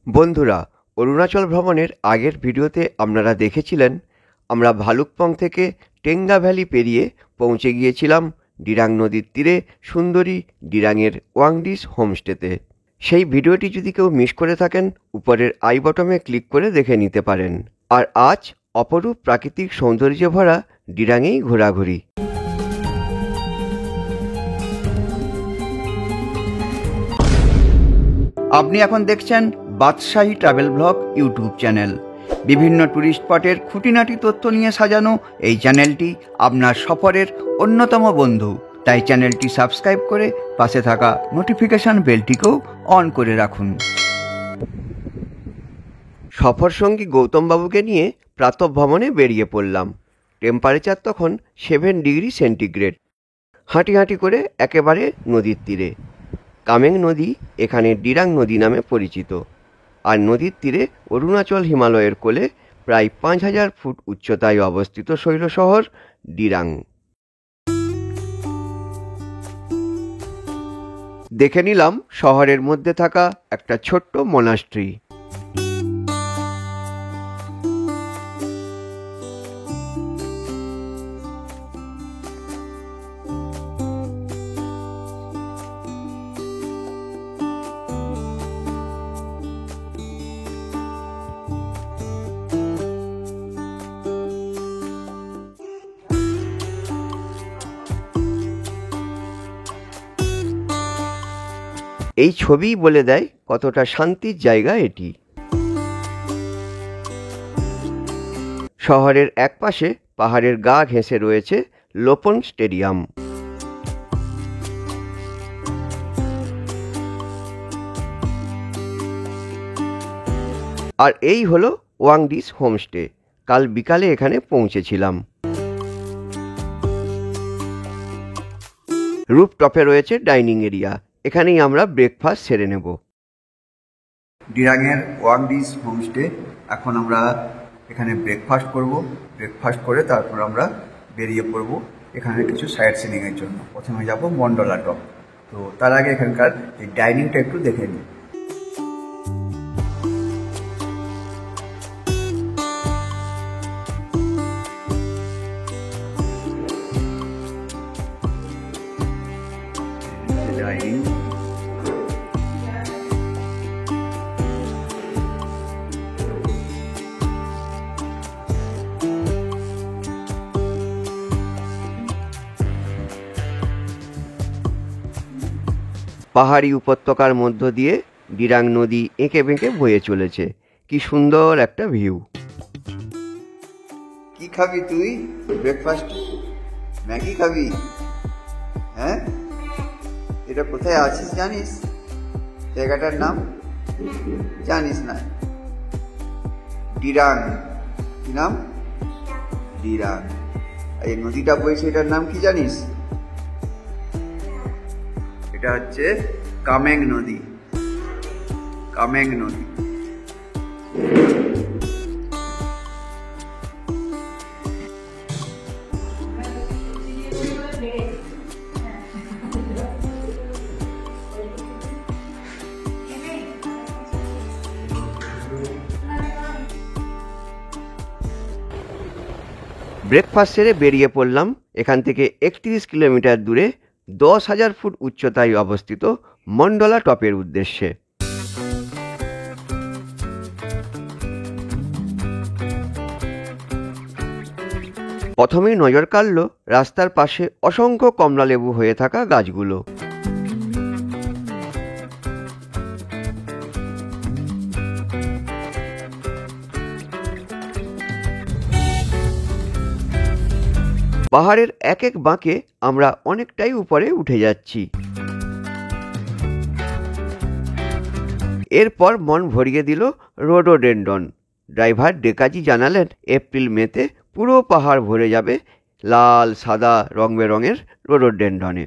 বন্ধুরা, অরুণাচল ভ্রমণের আগের ভিডিওতে আপনারা দেখেছিলেন আমরা ভালুকপং থেকে টেঙ্গা ভ্যালি পেরিয়ে পৌঁছে গিয়েছিলাম ডিরাং নদীর তীরে সুন্দরী ডিরাংয়ের ওয়াংডিস হোমস্টেতে। সেই ভিডিওটি যদি কেউ মিস করে থাকেন, উপরের আই বটমে ক্লিক করে দেখে নিতে পারেন। আর আজ অপরূপ প্রাকৃতিক সৌন্দর্যে ভরা ডিরাংয়েই ঘোরাঘুরি। আপনি এখন দেখছেন বাদশাহী ট্রাভেল ব্লগ ইউটিউব চ্যানেল। বিভিন্ন ট্যুরিস্ট স্পটের খুঁটিনাটি তথ্য নিয়ে সাজানো এই চ্যানেলটি আপনার সফরের অন্যতম বন্ধু। তাই চ্যানেলটি সাবস্ক্রাইব করে পাশে থাকা নোটিফিকেশন বেলটিকেও অন করে রাখুন। সফরসঙ্গী গৌতমবাবুকে নিয়ে প্রাতঃভ্রমণে বেরিয়ে পড়লাম। টেম্পারেচার তখন 7 ডিগ্রি সেন্টিগ্রেড। হাঁটি হাঁটি করে একেবারে নদীর তীরে। কামেং নদী এখানে ডিরাং নদী নামে পরিচিত। আর নদীর তীরে অরুণাচল হিমালয়ের কোলে প্রায় 5000 ফুট উচ্চতায় অবস্থিত শৈল শহর ডিরাং। দেখে নিলাম শহরের মধ্যে থাকা একটা ছোট্ট মনাস্ট্রি। এই ছবিই বলে দেয় কতটা শান্তির জায়গা এটি। শহরের একপাশে পাহাড়ের গা ঘেঁষে রয়েছে লোপন স্টেডিয়াম। আর এই হলো ওয়াংডিস হোমস্টে। কাল বিকালে এখানে পৌঁছেছিলাম। রুফটপে রয়েছে ডাইনিং এরিয়া। এখানেই আমরা ব্রেকফাস্ট সেরে নেব। ডিরাংয়ের ওয়াংডিস হোমস্টে। এখন আমরা এখানে ব্রেকফাস্ট করব। ব্রেকফাস্ট করে তারপর আমরা বেরিয়ে পড়ব এখানে কিছু সাইট সিনিংয়ের জন্য। প্রথমে যাব মন্ডলা টপ। তো তার আগে এখানকার এই ডাইনিংটা একটু দেখে নিই। ডাইনিং পাহাড়ি উপত্যকার মধ্য দিয়ে ডিরাং নদী এঁকে বেঁকে বয়ে চলেছে। কি সুন্দর একটা ভিউ। কি খাবি তুই ব্রেকফাস্ট? ম্যাগি খাবি? হ্যাঁ, এটা কোথায় আছিস জানিস? জায়গাটার নাম জানিস না? ডিরাং। কি নাম? ডিরাং। এই নদীটা বইছে, এটার নাম কি জানিস? এটা হচ্ছে কামেং নদী। কামেং নদী। ব্রেকফাস্ট সেরে বেরিয়ে পড়লাম এখান থেকে 31 কিলোমিটার দূরে 10,000 ফুট উচ্চতায় অবস্থিত মন্ডলা টপের উদ্দেশ্যে। প্রথমেই নজর কাড়ল রাস্তার পাশে অসংখ্য কমলালেবু হয়ে থাকা গাছগুলো। পাহাড়ের এক এক বাঁকে আমরা অনেকটাই উপরে উঠে যাচ্ছি। এরপর মন ভরিয়ে দিল রোডোডেনড্রন। ড্রাইভার ডেকাজি জানালেন এপ্রিল মেতে পুরো পাহাড় ভরে যাবে লাল সাদা রং বেরঙের রোডোডেনড্রনে।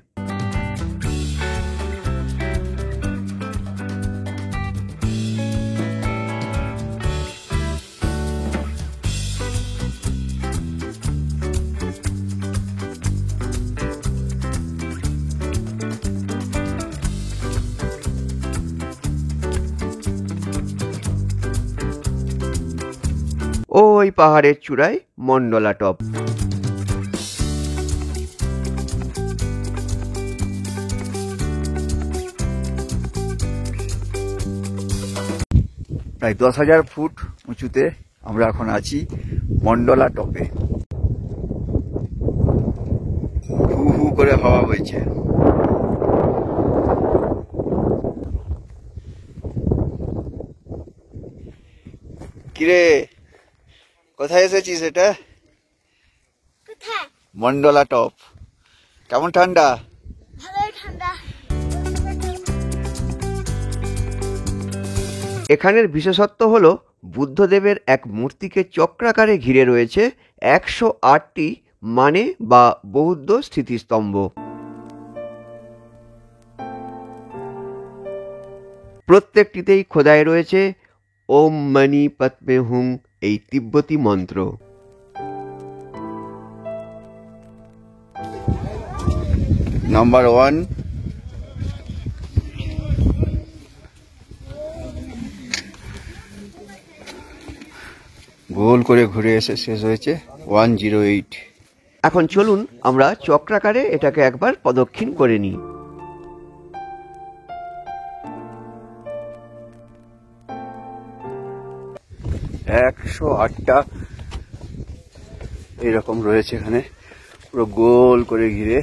ওই পাহাড়ের চূড়ায় মন্ডলা টপ। প্রায় 10,000 ফুট উঁচুতে আমরা এখন আছি মন্ডলা টপে। হু হু করে হাওয়া বইছে। কিরে, কোথায় এসেছিস? এটা মন্ডলা টপ। কেমন ঠান্ডা? ভালোই ঠান্ডা। এখানের বিশেষত্ব হলো বুদ্ধদেবের এক মূর্তিকে চক্রাকারে ঘিরে রয়েছে 108টি মানে বা বৌদ্ধ স্মৃতিস্তম্ভ। প্রত্যেকটিতেই খোদাই রয়েছে ওম মণি পদ্মে হুং এই তিব্বতী মন্ত্র। নাম্বার 1 গোল করে ঘুরে এসে শেষ হয়েছে 108। এখন চলুন আমরা চক্রাকারে এটাকে একবার প্রদক্ষিণ করে নিই। একশো 8টা এরকম রয়েছে এখানে, পুরো গোল করে ঘিরে।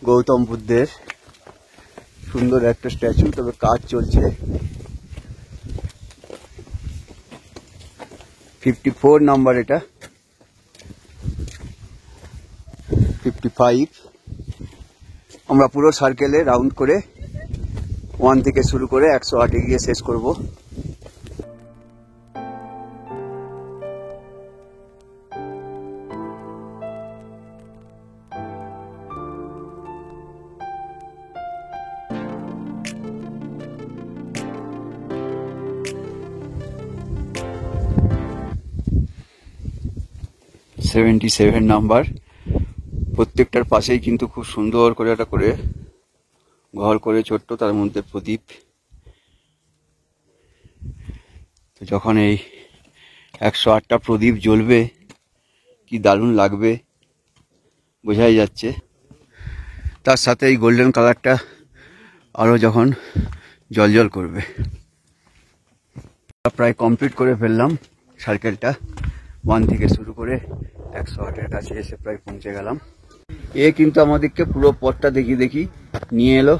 গৌতম বুদ্ধের সুন্দর একটা স্ট্যাচু, তবে কাজ চলছে। 54 নাম্বার, এটা 55। আমরা পুরো সার্কেলে রাউন্ড করে 1 থেকে শুরু করে 108 গিয়ে শেষ করব। Seven number. প্রত্যেকটার পাশেই কিন্তু খুব সুন্দর করে একটা করে ঘর করে ছোট্ট, তার মধ্যে প্রদীপ। তো যখন এই 108টা প্রদীপ জ্বলবে কি দারুণ লাগবে বোঝাই যাচ্ছে। তার সাথে এই গোল্ডেন কালারটা আরো যখন জল করবে। প্রায় কমপ্লিট করে ফেললাম সার্কেলটা। 1 থেকে শুরু করে 108-এর কাছে এসে প্রায় পৌঁছে গেলাম। এ কিন্তু আমাদেরকে পুরো পথটা দেখি নিয়ে এলো।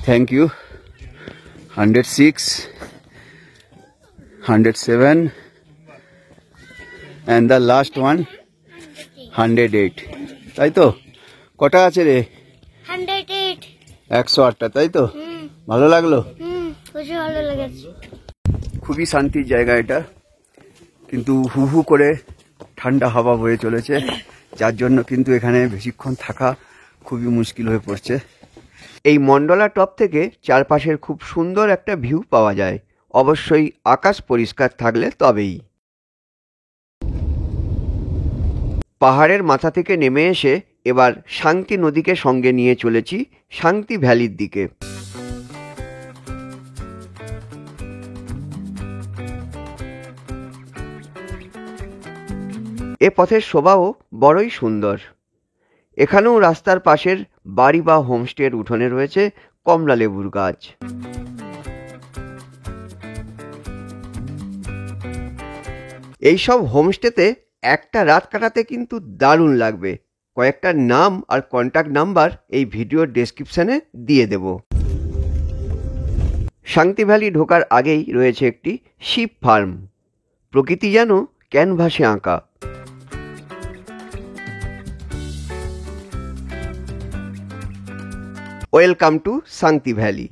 Thank you. 106, 107 and the last one 108। তাই তো? কটা আছে রে? 108। 108টা, তাই তো? ভালো লাগলো? প্রচুর ভালো লেগেছে। খুবই শান্তির জায়গা এটা, কিন্তু হু হু করে ঠান্ডা হাওয়া বয়ে চলেছে, যার জন্য কিন্তু এখানে বেশিক্ষণ থাকা খুবই মুশকিল হয়ে পড়ছে। এই মন্ডলা টপ থেকে চারপাশের খুব সুন্দর একটা ভিউ পাওয়া যায়, অবশ্যই আকাশ পরিষ্কার থাকলে তবেই। পাহাড়ের মাথা থেকে নেমে এসে এবার শান্তি নদীকে সঙ্গে নিয়ে চলেছি শান্তি ভ্যালির দিকে। এ পথের শোভাও বড়ই সুন্দর। এখানেও রাস্তার পাশের বাড়ি বা হোমস্টের উঠোনে রয়েছে কমলা লেবুর গাছ। এইসব হোমস্টেতে একটা রাত কাটাতে কিন্তু দারুণ লাগবে। কয়েকটা নাম আর কন্ট্যাক্ট নাম্বার এই ভিডিওর ডেসক্রিপশনে দিয়ে দেব। শান্তি ভ্যালি ঢোকার আগেই রয়েছে একটি শিপ ফার্ম। প্রকৃতি যেন ক্যানভাসে আঁকা। ওয়েলকাম টু শান্তি ভ্যালি।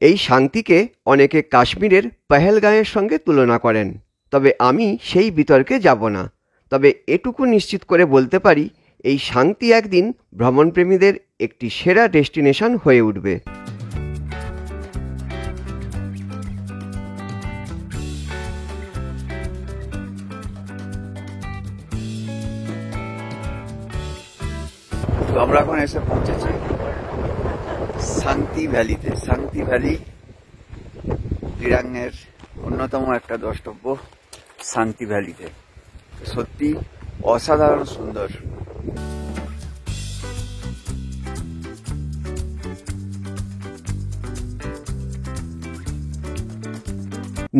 এই শান্তিকে অনেকে কাশ্মীরের পহেলগাঁওয়ের সঙ্গে তুলনা করেন, তবে আমি সেই বিতর্কে যাব না। তবে এটুকু নিশ্চিত করে বলতে পারি, এই শান্তি একদিন ভ্রমণপ্রেমীদের একটি সেরা ডেস্টিনেশন হয়ে উঠবে। আমরা এখন এসে পৌঁছেছি শান্তি ভ্যালিতে। শান্তি ভ্যালি দিরাঙের অন্যতম একটা দ্রষ্টব্য। শান্তি ভ্যালিতে সত্যি অসাধারণ সুন্দর।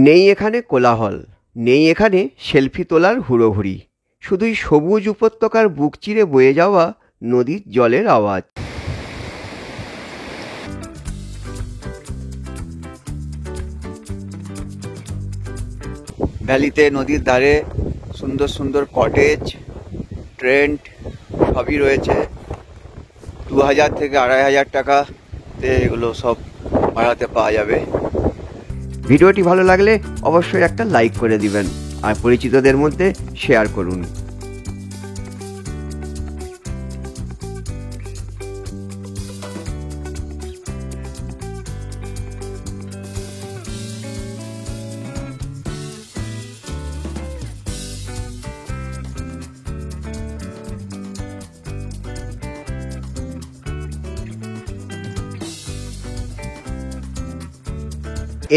নেই এখানে কোলাহল, নেই এখানে সেলফি তোলার হুড়োহুড়ি, শুধুই সবুজ উপত্যকার বুক চিরে বয়ে যাওয়া নদীর জলের আওয়াজ। ভ্যালিতে নদীর ধারে সুন্দর সুন্দর কটেজ, টেন্ট সবই রয়েছে। 2000 থেকে 2500 টাকাতে এগুলো সব ভাড়াতে পাওয়া যাবে। ভিডিওটি ভালো লাগলে অবশ্যই একটা লাইক করে দিবেন আর পরিচিতদের মধ্যে শেয়ার করুন।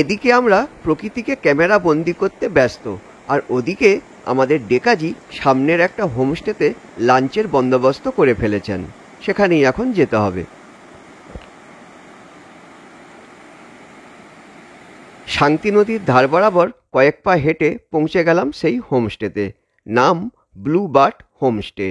এদিকে আমরা প্রকৃতিকে ক্যামেরা বন্দি করতে ব্যস্ত, আর ওদিকে আমাদের ডেকাজি সামনের একটা হোমস্টেতে লাঞ্চের বন্দোবস্ত করে ফেলেছেন। সেখানেই এখন যেতে হবে। শান্তি নদীর ধার বরাবর কয়েক পা হেঁটে পৌঁছে গেলাম সেই হোমস্টেতে। নাম ব্লু বার্ড হোমস্টে।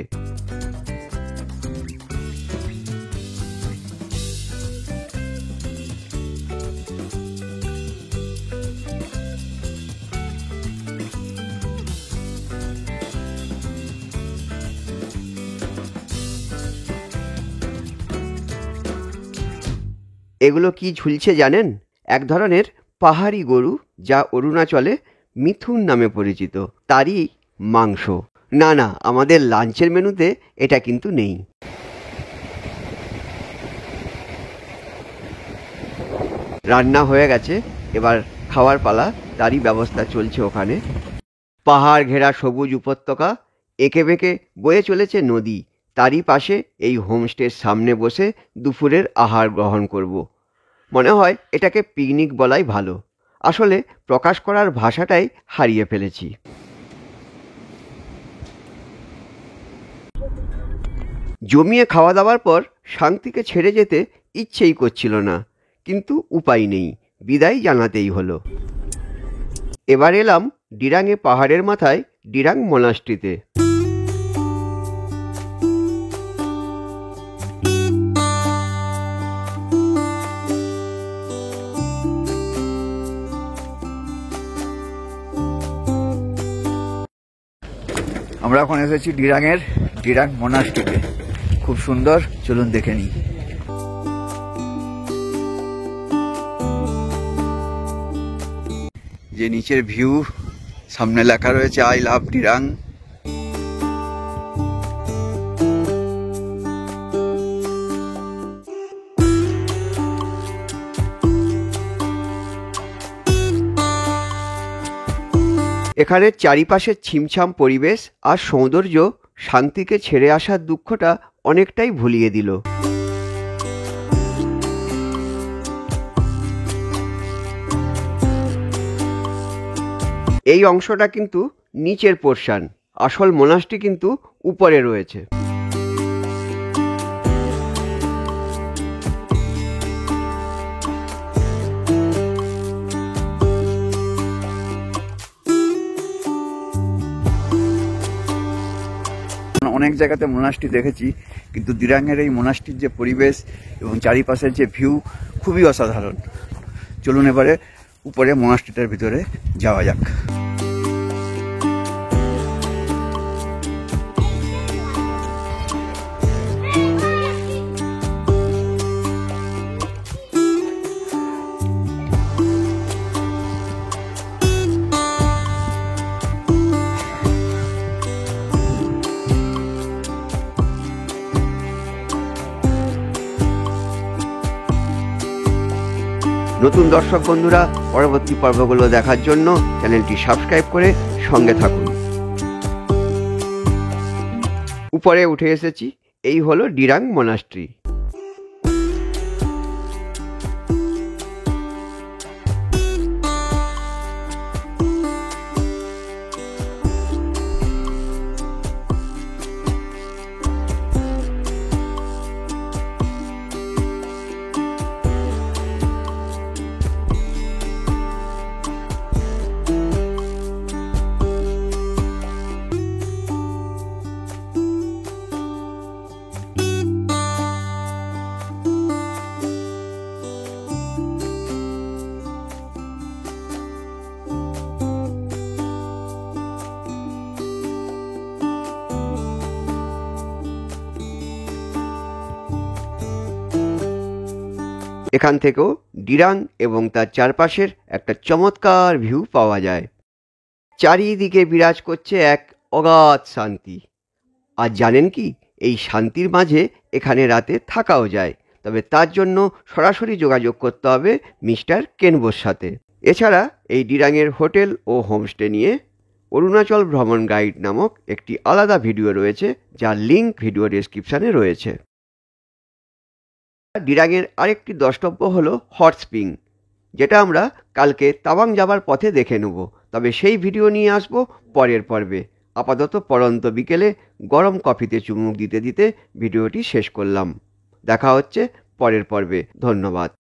এগুলো কি ঝুলছে জানেন? এক ধরনের পাহাড়ি গরু, যা অরুণাচলে মিথুন নামে পরিচিত, তারই মাংস। না না, আমাদের লাঞ্চের মেনুতে এটা কিন্তু নেই। রান্না হয়ে গেছে, এবার খাওয়ার পালা। তারই ব্যবস্থা চলছে ওখানে। পাহাড় ঘেরা সবুজ উপত্যকা, এঁকে বেঁকে বয়ে চলেছে নদী। তারই পাশে এই হোমস্টের সামনে বসে দুপুরের আহার গ্রহণ করব। মনে হয় এটাকে পিকনিক বলাই ভালো। আসলে প্রকাশ করার ভাষাটাই হারিয়ে ফেলেছি। জমিয়ে খাওয়া দাওয়ার পর শান্তিকে ছেড়ে যেতে ইচ্ছেই করছিল না, কিন্তু উপায় নেই, বিদায় জানাতেই হলো। এবার এলাম ডিরাঙে পাহাড়ের মাথায় ডিরাং মোনাস্ট্রিতে। আমরা এখন এসেছি ডিরাঙের ডিরাং মোনাস্ট্রিতে। খুব সুন্দর, চলুন দেখে নিই। যে নিচের ভিউ, সামনে লেখা রয়েছে আই লাভ ডিরাং। এখানের চারিপাশের ছিমছাম পরিবেশ আর সৌন্দর্য শান্তিকে ছেড়ে আসার দুঃখটা অনেকটাই ভুলিয়ে দিল। এই অংশটা কিন্তু নিচের পোর্শন, আসল মোনাস্ট্রি কিন্তু উপরে রয়েছে। অনেক জায়গাতে মোনাস্ট্রি দেখেছি, কিন্তু দিরাঙের এই মোনাস্ট্রির যে পরিবেশ এবং চারিপাশের যে ভিউ খুবই অসাধারণ। চলুন এবারে উপরে মোনাস্ট্রিটার ভিতরে যাওয়া যাক। নতুন দর্শক বন্ধুরা, পরবর্তী পর্বগুলো দেখার জন্য চ্যানেলটি সাবস্ক্রাইব করে সঙ্গে থাকুন। উপরে উঠে এসেছি, এই হলো ডিরাং মনাস্ট্রি। এখান থেকেও ডিরাং এবং তার চারপাশের একটা চমৎকার ভিউ পাওয়া যায়। চারিদিকে বিরাজ করছে এক অগাধ শান্তি। আর জানেন কি, এই শান্তির মাঝে এখানে রাতে থাকাও যায়, তবে তার জন্য সরাসরি যোগাযোগ করতে হবে মিস্টার কেনবোর সাথে। এছাড়া এই ডিরাংয়ের হোটেল ও হোমস্টে নিয়ে অরুণাচল ভ্রমণ গাইড নামক একটি আলাদা ভিডিও রয়েছে, যার লিঙ্ক ভিডিও ডেসক্রিপশানে রয়েছে। ডিরাংয়ের আরেকটি দ্রষ্টব্য হলো হট স্প্রিং, যেটা আমরা কালকে তাওয়াং যাবার পথে দেখে নেব, তবে সেই ভিডিও নিয়ে আসব পরের পর্বে। আপাতত পড়ন্ত বিকেলে গরম কফিতে চুমুক দিতে দিতে ভিডিওটি শেষ করলাম। দেখা হচ্ছে পরের পর্বে। ধন্যবাদ।